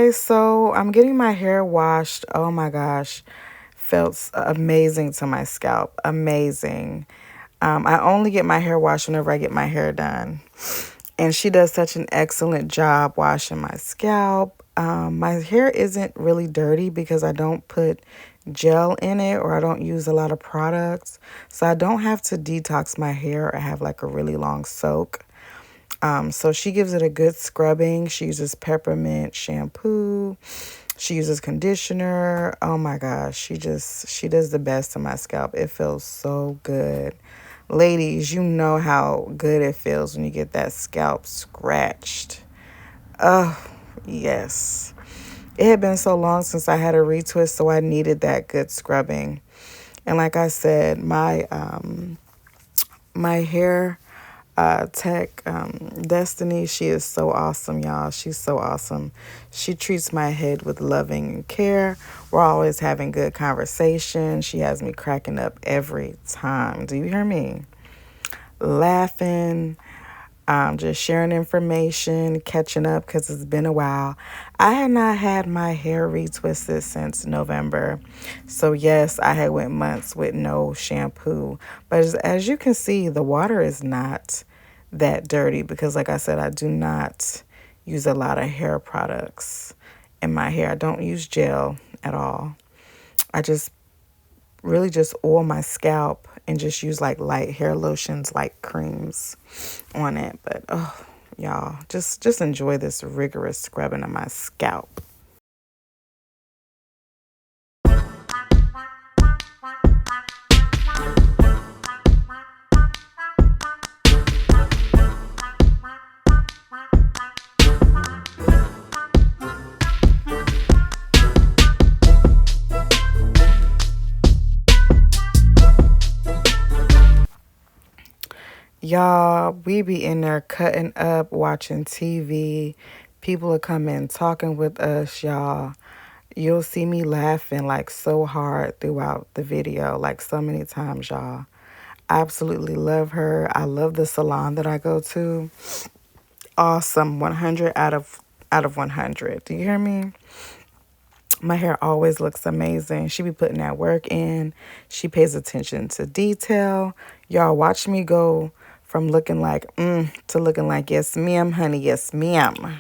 guys, so I'm getting my hair washed. Oh my gosh, felt amazing to my scalp. Amazing. I only get my hair washed whenever I get my hair done. And she does such an excellent job washing my scalp. My hair isn't really dirty because I don't put gel in it or I don't use a lot of products. So I don't have to detox my hair or have like a really long soak. So she gives it a good scrubbing. She uses peppermint shampoo. She uses conditioner. Oh my gosh, she does the best to my scalp. It feels so good. Ladies, you know how good it feels when you get that scalp scratched. Oh, yes. It had been so long since I had a retwist, so I needed that good scrubbing. And like I said, my hair tech Destiny, she is so awesome, y'all. She's so awesome. She treats my head with loving and care. We're always having good conversation. She has me cracking up every time. Do you hear me? Laughing, just sharing information, catching up because it's been a while. I had not had my hair retwisted since November. So yes, I had went months with no shampoo. But as you can see, the water is not that dirty because like I said, I do not use a lot of hair products in my hair. I don't use gel at all. I just really just oil my scalp and just use like light hair lotions, like creams on it. But oh, y'all, just enjoy this rigorous scrubbing of my scalp. Y'all, we be in there cutting up, watching TV. People are coming talking with us, y'all. You'll see me laughing like so hard throughout the video, like so many times, y'all. I absolutely love her. I love the salon that I go to. Awesome. 100 out of 100. Do you hear me? My hair always looks amazing. She be putting that work in. She pays attention to detail. Y'all watch me go from looking like to looking like yes ma'am, honey, yes ma'am.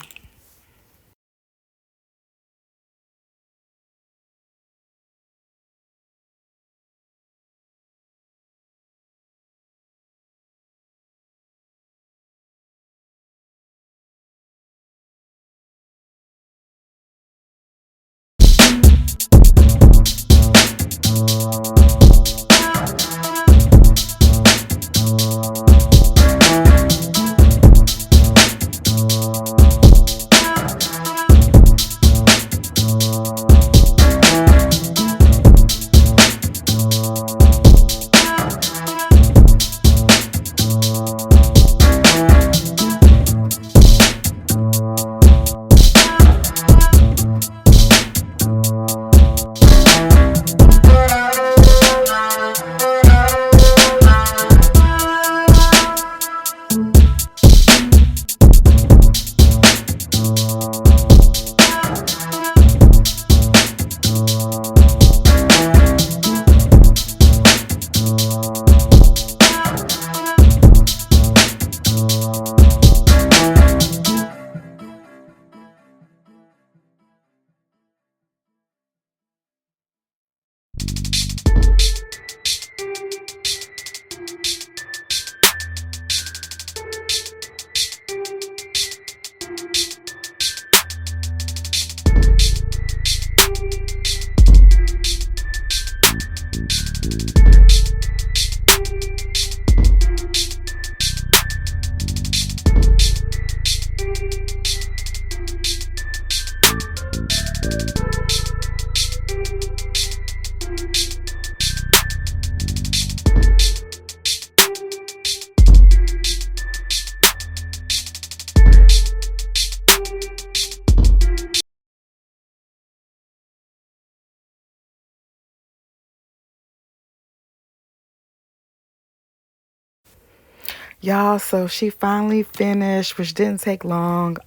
Y'all, so she finally finished, which didn't take long.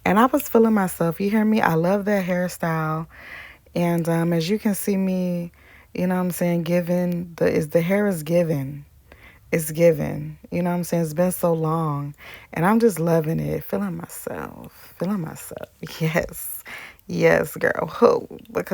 And I was feeling myself. You hear me? I love that hairstyle. And as you can see me, you know what I'm saying, giving the hair is given. It's given. You know what I'm saying? It's been so long. And I'm just loving it. Feeling myself. Feeling myself. Yes. Yes, girl. Who? Because